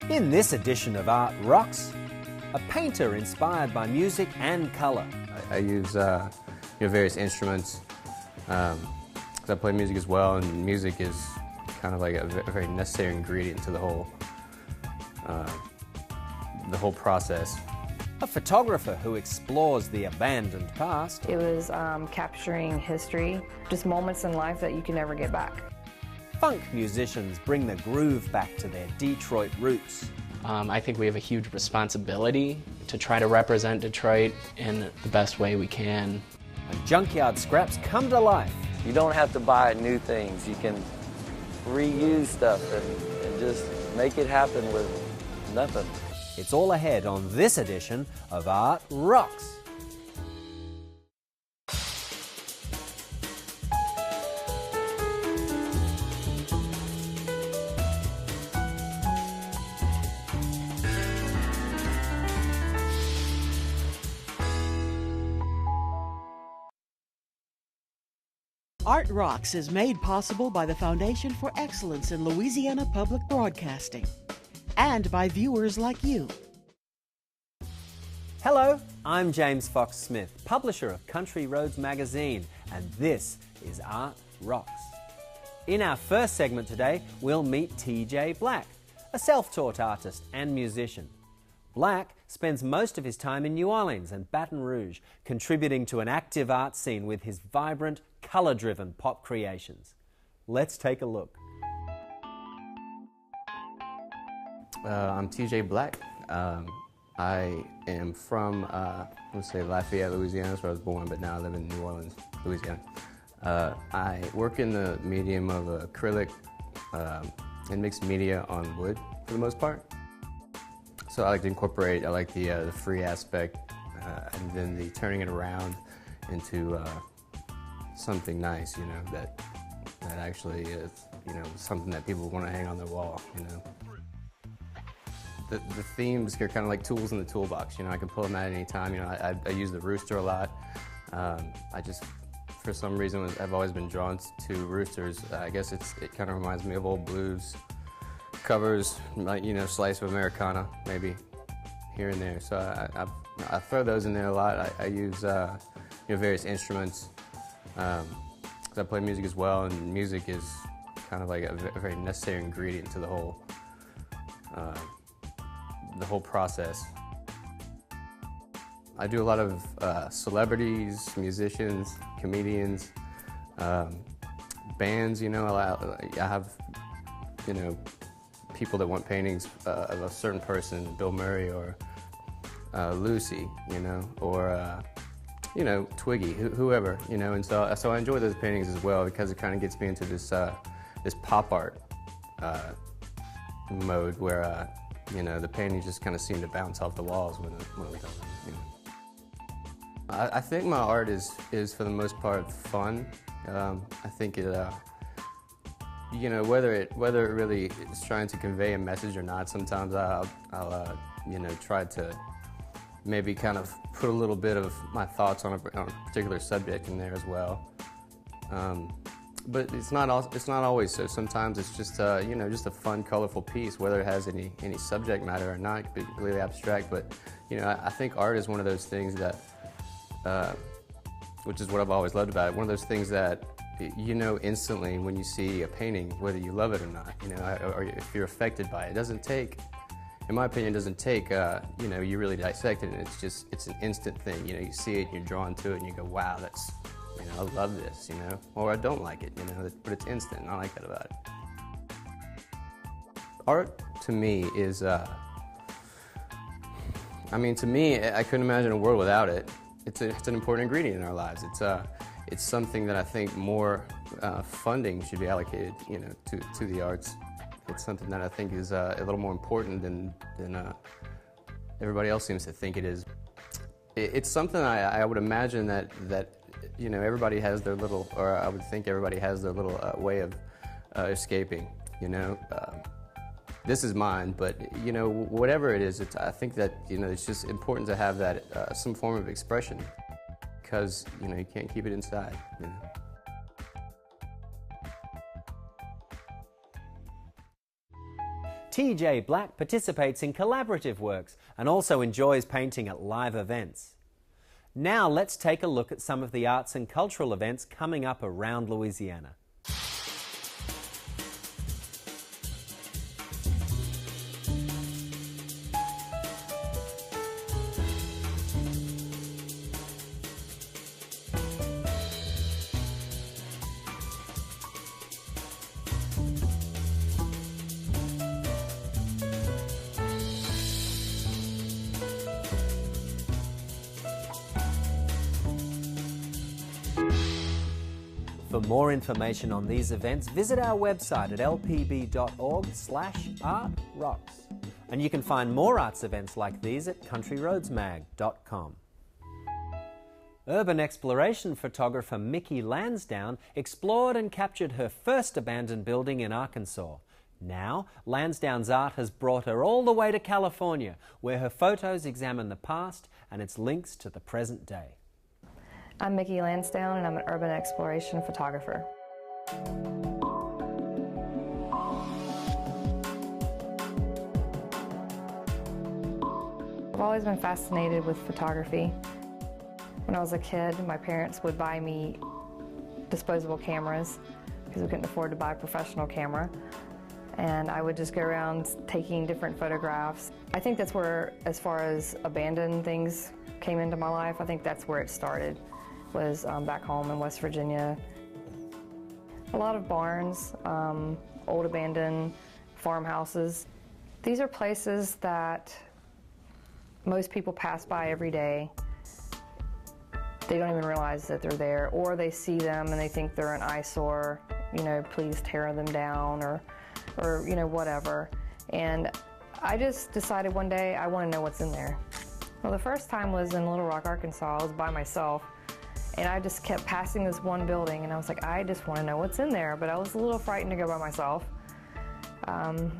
In this edition of Art Rocks, a painter inspired by music and colour. I use various instruments because I play music as well, and music is kind of like a very necessary ingredient to the whole process. A photographer who explores the abandoned past. It was capturing history, just moments in life that you can never get back. Funk musicians bring the groove back to their Detroit roots. I think we have a huge responsibility to try to represent Detroit in the best way we can. And junkyard scraps come to life. You don't have to buy new things. You can reuse stuff and just make it happen with nothing. It's all ahead on this edition of Art Rocks. Art Rocks is made possible by the Foundation for Excellence in Louisiana Public Broadcasting and by viewers like you. Hello, I'm James Fox Smith, publisher of Country Roads magazine, and this is Art Rocks. In our first segment today, we'll meet TJ Black, a self-taught artist and musician. Black spends most of his time in New Orleans and Baton Rouge, contributing to an active art scene with his vibrant, colour-driven pop creations. Let's take a look. I'm TJ Black. I am from, let's say, Lafayette, Louisiana. That's where I was born, but now I live in New Orleans, Louisiana. I work in the medium of acrylic and mixed media on wood for the most part. So I like to incorporate, I like the free aspect and then the turning it around into something nice, you know, that actually is, you know, something that people want to hang on their wall, you know. The themes are kind of like tools in the toolbox, you know, I can pull them at any time. You know, I use the rooster a lot. I just, for some reason, I've always been drawn to roosters. I guess it kind of reminds me of old blues covers, like, you know, slice of Americana, maybe here and there. So I throw those in there a lot. I use various instruments because I play music as well, and music is kind of like a very necessary ingredient to the whole process. I do a lot of celebrities, musicians, comedians, bands. You know, I have, you know, people that want paintings of a certain person, Bill Murray or Lucy, you know, or you know, Twiggy, whoever, you know. And so I enjoy those paintings as well because it kind of gets me into this pop art mode where you know, the paintings just kind of seem to bounce off the walls when we do them, you know. I think my art is for the most part fun. I think it, you know, whether it really is trying to convey a message or not, sometimes I'll you know, try to maybe kind of put a little bit of my thoughts on a particular subject in there as well. But it's not always so. Sometimes it's just you know, just a fun, colorful piece, whether it has any subject matter or not. It could be completely abstract, but you know, I think art is one of those things that, which is what I've always loved about it. One of those things that you know instantly when you see a painting, whether you love it or not. You know, or if you're affected by it. It doesn't take, in my opinion, it doesn't take you know, you really dissect it, and it's an instant thing. You know, you see it, and you're drawn to it, and you go, wow, that's, you know, I love this, you know, or I don't like it, you know, but it's instant, and I like that about it. Art, to me, is, I mean, to me, I couldn't imagine a world without it. It's an important ingredient in our lives. It's something that I think more funding should be allocated, you know, to the arts. It's something that I think is a little more important than everybody else seems to think it is. It's something I would imagine that you know, everybody has their little, or I would think everybody has their little way of escaping, you know. This is mine, but you know, whatever it is, I think that, you know, it's just important to have that some form of expression, because you know, you can't keep it inside, you know. TJ Black participates in collaborative works and also enjoys painting at live events. Now let's take a look at some of the arts and cultural events coming up around Louisiana. For more information on these events, visit our website at lpb.org/artrocks. And you can find more arts events like these at countryroadsmag.com. Urban exploration photographer Micky Lansdowne explored and captured her first abandoned building in Arkansas. Now, Lansdowne's art has brought her all the way to California, where her photos examine the past and its links to the present day. I'm Micky Lansdowne, and I'm an urban exploration photographer. I've always been fascinated with photography. When I was a kid, my parents would buy me disposable cameras because we couldn't afford to buy a professional camera. And I would just go around taking different photographs. I think that's where, as far as abandoned things came into my life, I think that's where it started. Was back home in West Virginia. A lot of barns, old abandoned farmhouses. These are places that most people pass by every day. They don't even realize that they're there, or they see them and they think they're an eyesore, you know, please tear them down, or you know, whatever. And I just decided one day I want to know what's in there. Well, the first time was in Little Rock, Arkansas. I was by myself. And I just kept passing this one building, and I was like, I just want to know what's in there. But I was a little frightened to go by myself. And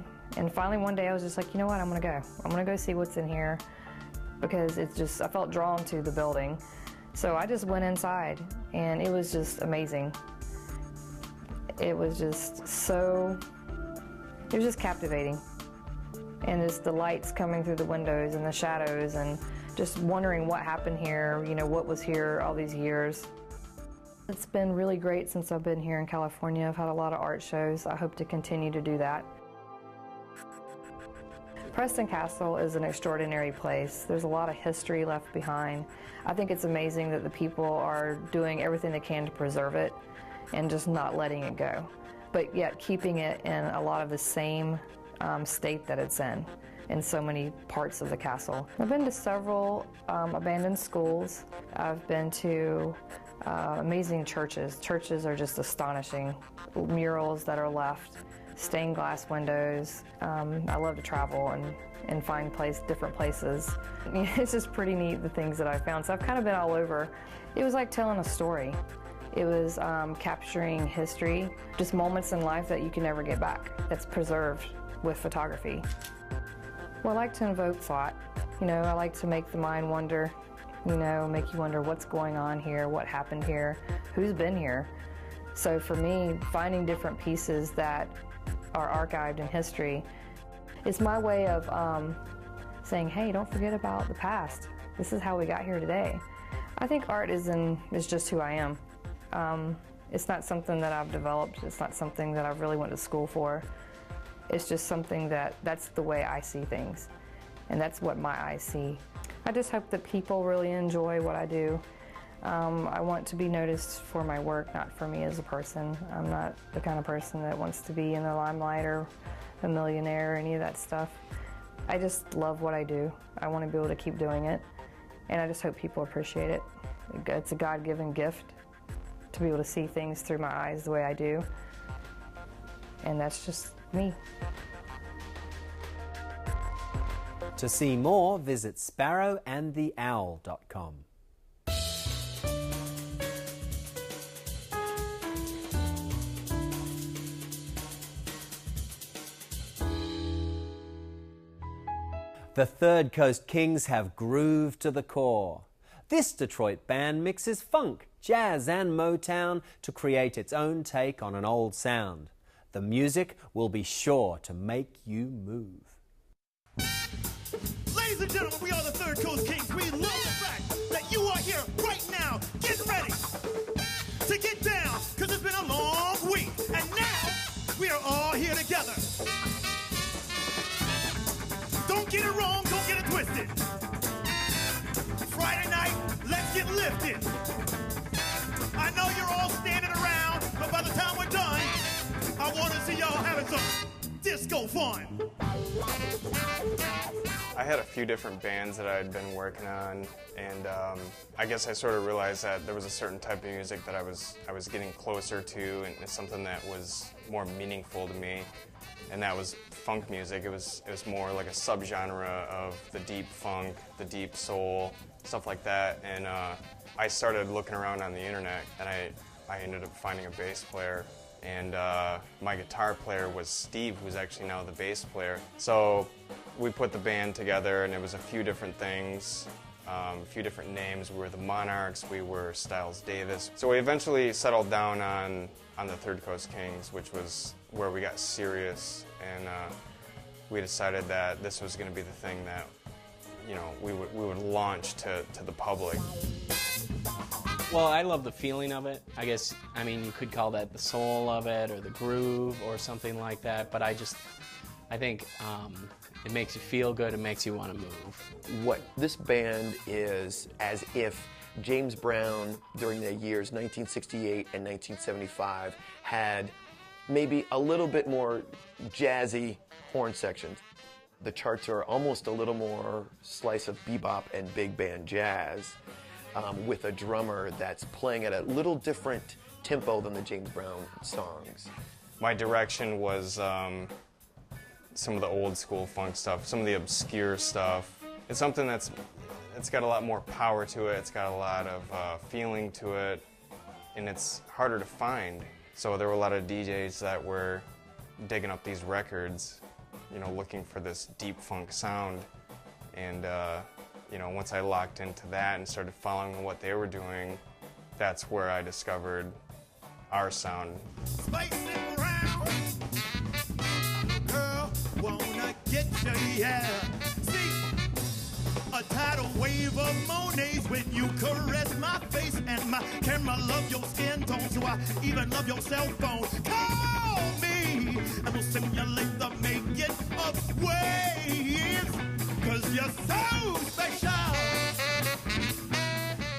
finally one day I was just like, you know what, I'm going to go. I'm going to go see what's in here, because it's just, I felt drawn to the building. So I just went inside, and it was just amazing. It was just captivating. And it's the lights coming through the windows and the shadows, and just wondering what happened here, you know, what was here all these years. It's been really great since I've been here in California. I've had a lot of art shows. I hope to continue to do that. Preston Castle is an extraordinary place. There's a lot of history left behind. I think it's amazing that the people are doing everything they can to preserve it and just not letting it go, but yet keeping it in a lot of the same state that it's in so many parts of the castle. I've been to several abandoned schools. I've been to amazing churches. Churches are just astonishing. Murals that are left, stained glass windows. I love to travel and find different places. It's just pretty neat, the things that I found. So I've kind of been all over. It was like telling a story. It was capturing history, just moments in life that you can never get back, that's preserved with photography. Well, I like to invoke thought. You know, I like to make the mind wonder, you know, make you wonder what's going on here, what happened here, who's been here. So for me, finding different pieces that are archived in history, it's my way of saying, hey, don't forget about the past. This is how we got here today. I think art is just who I am. It's not something that I've developed. It's not something that I've really went to school for. It's just something that's the way I see things, and that's what my eyes see. I just hope that people really enjoy what I do. I want to be noticed for my work, not for me as a person. I'm not the kind of person that wants to be in the limelight or a millionaire or any of that stuff. I just love what I do. I want to be able to keep doing it, and I just hope people appreciate it. It's a God-given gift to be able to see things through my eyes the way I do, and that's just me. To see more, visit sparrowandtheowl.com. The Third Coast Kings have grooved to the core. This Detroit band mixes funk, jazz and motown to create its own take on an old sound. The music will be sure to make you move. Ladies and gentlemen, we are the Third Coast Kings. We love the fact that you are here right now, getting ready to get down, because it's been a long week, and now we are all here together. Don't get it wrong, don't get it twisted. Friday night, let's get lifted. I know you're all standing around, but by the time we're done, I want to see y'all having some disco fun. I had a few different bands that I had been working on, and I guess I sort of realized that there was a certain type of music that I was getting closer to, and it's something that was more meaningful to me, and that was funk music. It was more like a subgenre of the deep funk, the deep soul, stuff like that. And I started looking around on the internet, and I ended up finding a bass player. And my guitar player was Steve, who's actually now the bass player. So we put the band together, and it was a few different things, a few different names. We were the Monarchs, we were Styles Davis. So we eventually settled down on the Third Coast Kings, which was where we got serious, and we decided that this was going to be the thing that, you know, we would launch to the public. Well, I love the feeling of it. I guess, I mean, you could call that the soul of it or the groove or something like that, but I think it makes you feel good, it makes you want to move. What this band is as if James Brown, during the years 1968 and 1975, had maybe a little bit more jazzy horn sections. The charts are almost a little more slice of bebop and big band jazz, with a drummer that's playing at a little different tempo than the James Brown songs. My direction was some of the old school funk stuff, some of the obscure stuff. It's something it's got a lot more power to it, it's got a lot of feeling to it, and it's harder to find. So there were a lot of DJs that were digging up these records, you know, looking for this deep funk sound. And you know, once I locked into that and started following what they were doing, that's where I discovered our sound. Spicing around, girl, wanna get you, yeah. See, a tidal wave of Monets when you caress my face, and my camera love your skin tone, so I even love your cell phone. Call me, and we'll simulate the making of waves, 'cause you're so special.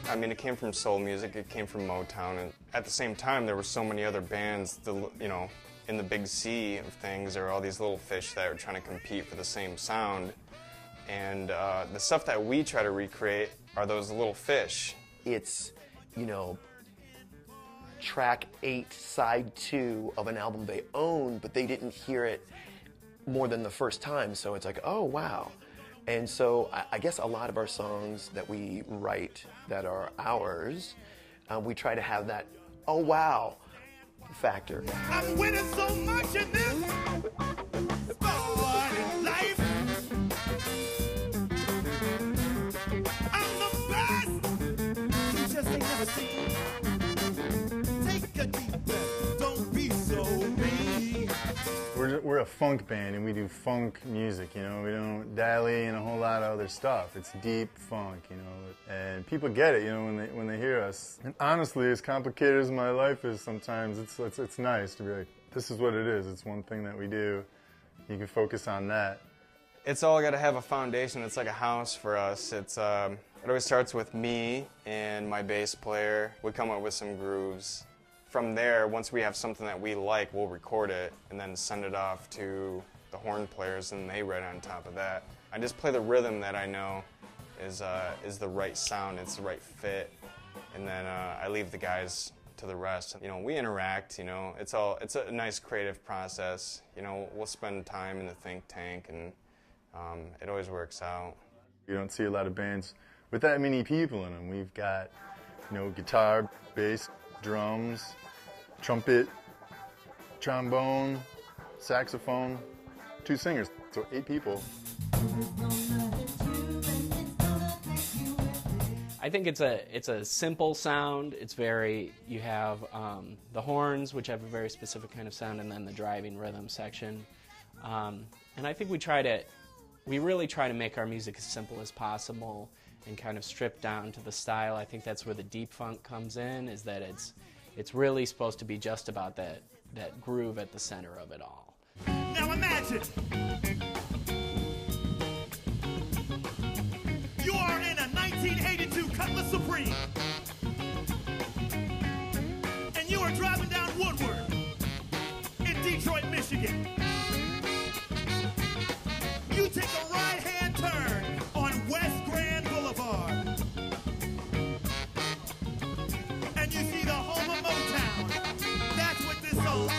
I mean, it came from soul music, it came from Motown, and at the same time there were so many other bands, you know, in the big sea of things. There were all these little fish that were trying to compete for the same sound. And the stuff that we try to recreate are those little fish. It's, you know, track 8, side 2 of an album they own, but they didn't hear it more than the first time, so it's like, oh, wow. And so I guess a lot of our songs that we write that are ours, we try to have that, oh, wow factor. I'm winning so much in this sport life. I'm the best. You just ain't never seen. Take a deep breath. Don't be so mean. We're a funk band, and we do funk music, you know. We don't dally and a whole lot of other stuff. It's deep funk, you know, and people get it, you know, when they hear us. And honestly, as complicated as my life is sometimes, it's nice to be like, this is what it is. It's one thing that we do. You can focus on that. It's all got to have a foundation. It's like a house for us. It always starts with me and my bass player. We come up with some grooves. From there, once we have something that we like, we'll record it and then send it off to the horn players, and they write on top of that. I just play the rhythm that I know is the right sound, it's the right fit, and then I leave the guys to the rest. You know, we interact. You know, it's a nice creative process. You know, we'll spend time in the think tank, and it always works out. You don't see a lot of bands with that many people in them. We've got, you know, guitar, bass, drums, trumpet, trombone, saxophone, 2 singers, so 8 people. I think it's a simple sound. It's very, you have the horns, which have a very specific kind of sound, and then the driving rhythm section. And I think we really try to make our music as simple as possible and kind of strip down to the style. I think that's where the deep funk comes in, is that it's really supposed to be just about that groove at the center of it all. Now imagine you are in a 1982 Cutlass Supreme, and you are driving down Woodward in Detroit, Michigan. You take a right-hand turn on West Grand Boulevard, and you see the home of Motown. That's what this song.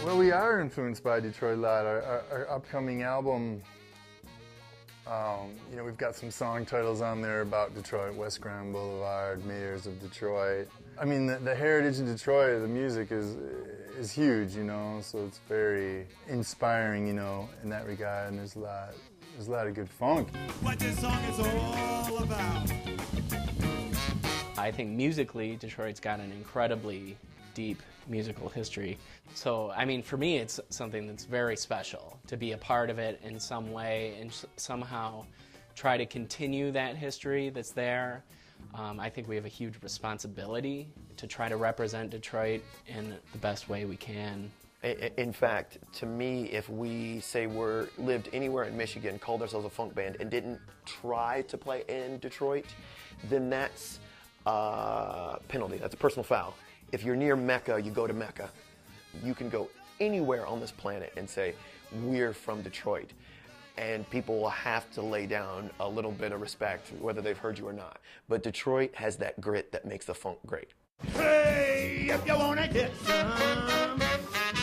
Well, we are influenced by Detroit a lot. Our upcoming album, you know, we've got some song titles on there about Detroit, West Grand Boulevard, Mayors of Detroit. I mean, the heritage in Detroit of the music is huge, you know, so it's very inspiring, you know, in that regard, and there's a lot of good funk. What this song is all about. I think musically, Detroit's got an incredibly deep musical history. So, I mean, for me, it's something that's very special to be a part of it in some way and somehow try to continue that history that's there. I think we have a huge responsibility to try to represent Detroit in the best way we can. In fact, to me, if we say lived anywhere in Michigan, called ourselves a funk band, and didn't try to play in Detroit, then that's a penalty. That's a personal foul. If you're near Mecca, you go to Mecca. You can go anywhere on this planet and say, we're from Detroit. And people will have to lay down a little bit of respect, whether they've heard you or not. But Detroit has that grit that makes the funk great. Hey, if you wanna get some,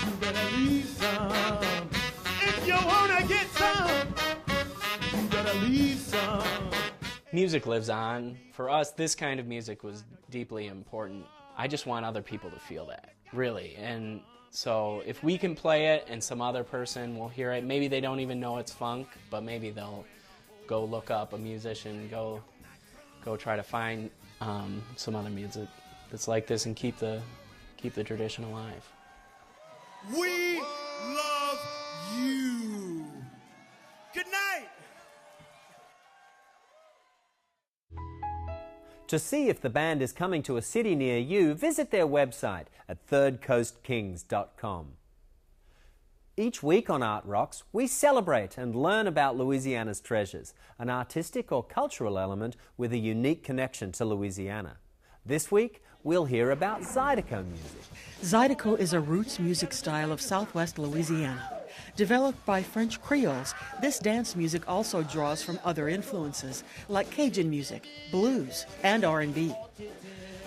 you better leave some. If you wanna get some, you better leave some. Music lives on. For us, this kind of music was deeply important. I just want other people to feel that, really. And so if we can play it and some other person will hear it, maybe they don't even know it's funk, but maybe they'll go look up a musician, go try to find some other music that's like this and keep the tradition alive. We love you. Good night. To see if the band is coming to a city near you, visit their website at thirdcoastkings.com. Each week on Art Rocks, we celebrate and learn about Louisiana's treasures, an artistic or cultural element with a unique connection to Louisiana. This week, we'll hear about Zydeco music. Zydeco is a roots music style of southwest Louisiana. Developed by French Creoles, this dance music also draws from other influences like Cajun music, blues, and R&B.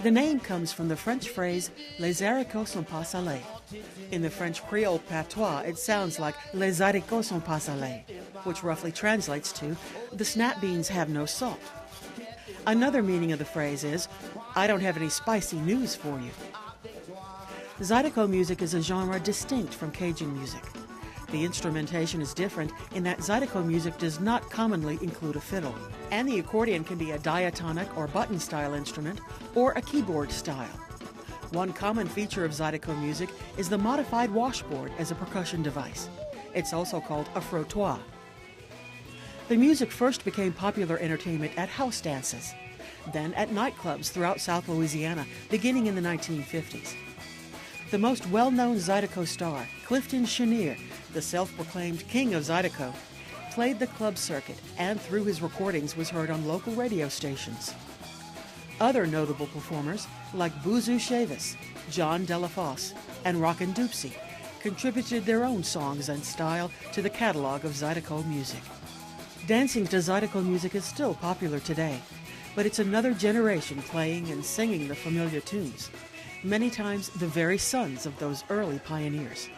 The name comes from the French phrase, les haricots sont pas salés. In the French Creole patois, it sounds like les haricots sont pas salés, which roughly translates to, the snap beans have no salt. Another meaning of the phrase is, I don't have any spicy news for you. Zydeco music is a genre distinct from Cajun music. The instrumentation is different in that Zydeco music does not commonly include a fiddle, and the accordion can be a diatonic or button-style instrument or a keyboard style. One common feature of Zydeco music is the modified washboard as a percussion device. It's also called a frottoir. The music first became popular entertainment at house dances, then at nightclubs throughout South Louisiana, beginning in the 1950s. The most well-known Zydeco star, Clifton Chenier, the self-proclaimed king of Zydeco, played the club circuit and through his recordings was heard on local radio stations. Other notable performers, like Boozoo Chavis, John Delafosse, and Rockin' Doopsie, contributed their own songs and style to the catalog of Zydeco music. Dancing to Zydeco music is still popular today, but it's another generation playing and singing the familiar tunes, many times the very sons of those early pioneers.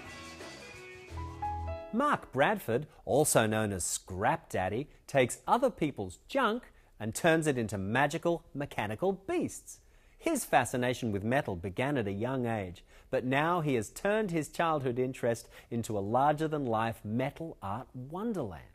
Mark Bradford, also known as Scrapdaddy, takes other people's junk and turns it into magical, mechanical beasts. His fascination with metal began at a young age, but now he has turned his childhood interest into a larger-than-life metal art wonderland.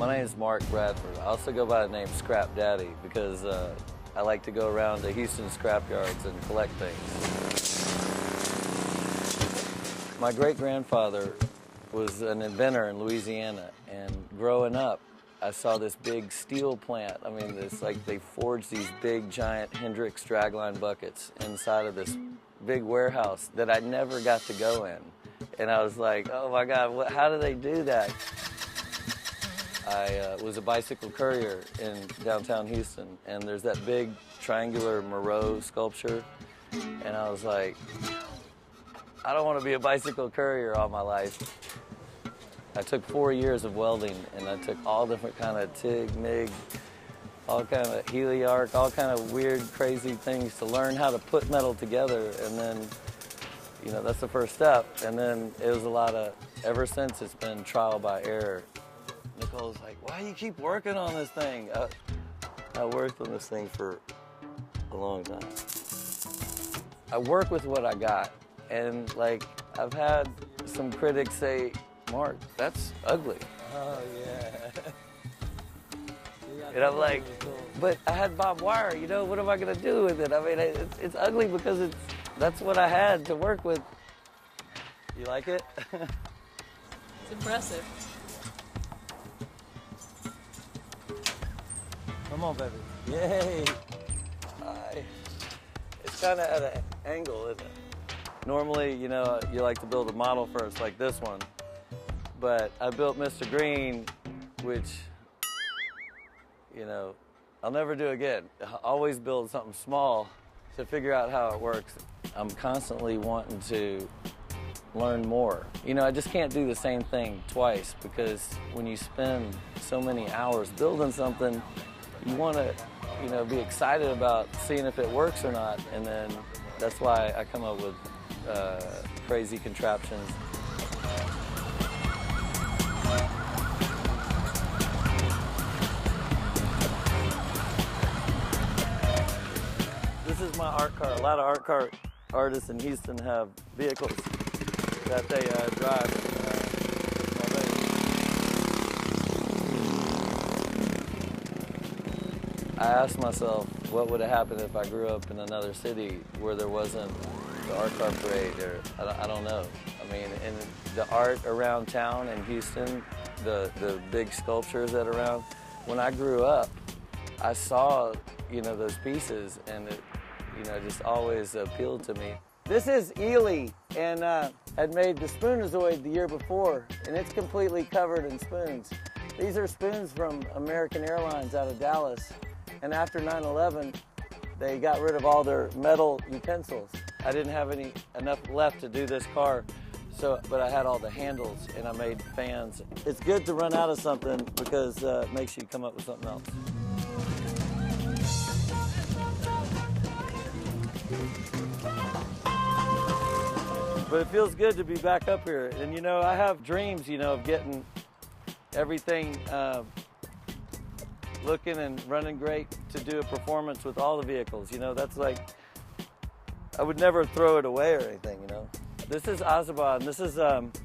My name is Mark Bradford. I also go by the name Scrapdaddy because I like to go around to Houston scrapyards and collect things. My great-grandfather was an inventor in Louisiana, and growing up, I saw this big steel plant. I mean, it's like they forged these big, giant Hendrix dragline buckets inside of this big warehouse that I never got to go in. And I was like, oh my God, how do they do that? I was a bicycle courier in downtown Houston, and there's that big triangular Moreau sculpture, and I was like, I don't want to be a bicycle courier all my life. I took 4 years of welding, and I took all different kind of TIG, MIG, all kind of heliarc, all kind of weird, crazy things to learn how to put metal together, and then, you know, that's the first step. And then it was a lot of, ever since it's been trial by error. Nicole's like, why do you keep working on this thing? I worked on this thing for a long time. I work with what I got, and like, I've had some critics say, Mark, that's ugly. Oh, yeah. And I'm like, but I had barbed wire, you know, what am I going to do with it? I mean, it's ugly because that's what I had to work with. You like it? It's impressive. Come on, baby. Yay. It's kind of at an angle, isn't it? Normally, you know, you like to build a model first, like this one. But I built Mr. Green, which, you know, I'll never do again. I always build something small to figure out how it works. I'm constantly wanting to learn more. You know, I just can't do the same thing twice, because when you spend so many hours building something, you want to, you know, be excited about seeing if it works or not. And then that's why I come up with crazy contraptions. This is my art car. A lot of art car artists in Houston have vehicles that they drive. I asked myself, what would have happened if I grew up in another city where there wasn't the art car parade, or I don't know. I mean, and the art around town in Houston, the big sculptures that are around, when I grew up, I saw, you know, those pieces, and it, you know, just always appealed to me. This is Ely, and had made the Spoonazoid the year before, and it's completely covered in spoons. These are spoons from American Airlines out of Dallas, and after 9/11, they got rid of all their metal utensils. I didn't have enough left to do this car, but I had all the handles, and I made fans. It's good to run out of something because it makes you come up with something else. But it feels good to be back up here. And you know, I have dreams, you know, of getting everything looking and running great to do a performance with all the vehicles. You know, that's like, I would never throw it away or anything, you know. This is Azaban. This is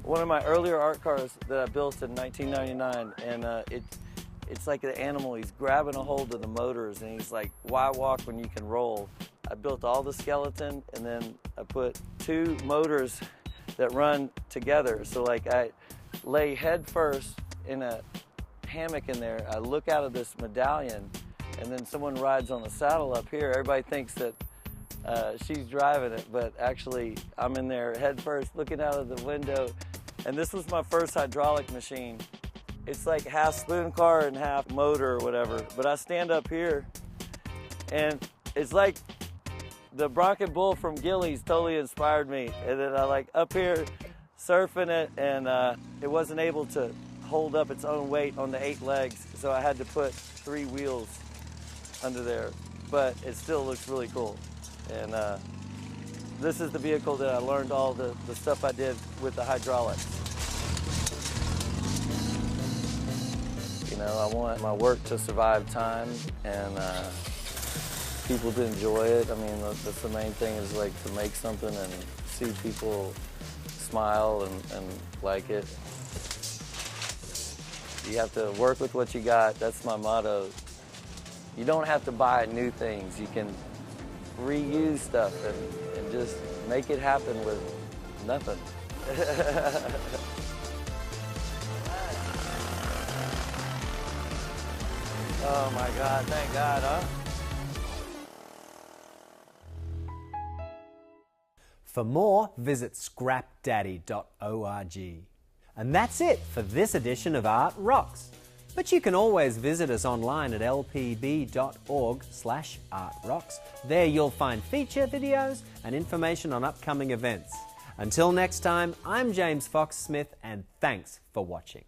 one of my earlier art cars that I built in 1999, and it's like an animal. He's grabbing a hold of the motors, and he's like, why walk when you can roll? I built all the skeleton, and then I put 2 motors that run together. So like, I lay head first in a hammock in there. I look out of this medallion, and then someone rides on the saddle up here. Everybody thinks that she's driving it, but actually I'm in there head first looking out of the window. And this was my first hydraulic machine. It's like half spoon car and half motor or whatever. But I stand up here, and it's like the Bronco Bull from Gillies totally inspired me. And then I like up here surfing it, and it wasn't able to hold up its own weight on the 8 legs, so I had to put 3 wheels under there. But it still looks really cool. And this is the vehicle that I learned all the stuff I did with the hydraulics. You know, I want my work to survive time, and people to enjoy it. I mean, that's the main thing, is like to make something and see people smile and like it. You have to work with what you got. That's my motto. You don't have to buy new things. You can reuse stuff and just make it happen with nothing. Oh my God, thank God, huh? For more, visit scrapdaddy.org. And that's it for this edition of Art Rocks. But you can always visit us online at lpb.org/artrocks. There you'll find feature videos and information on upcoming events. Until next time, I'm James Fox Smith, and thanks for watching.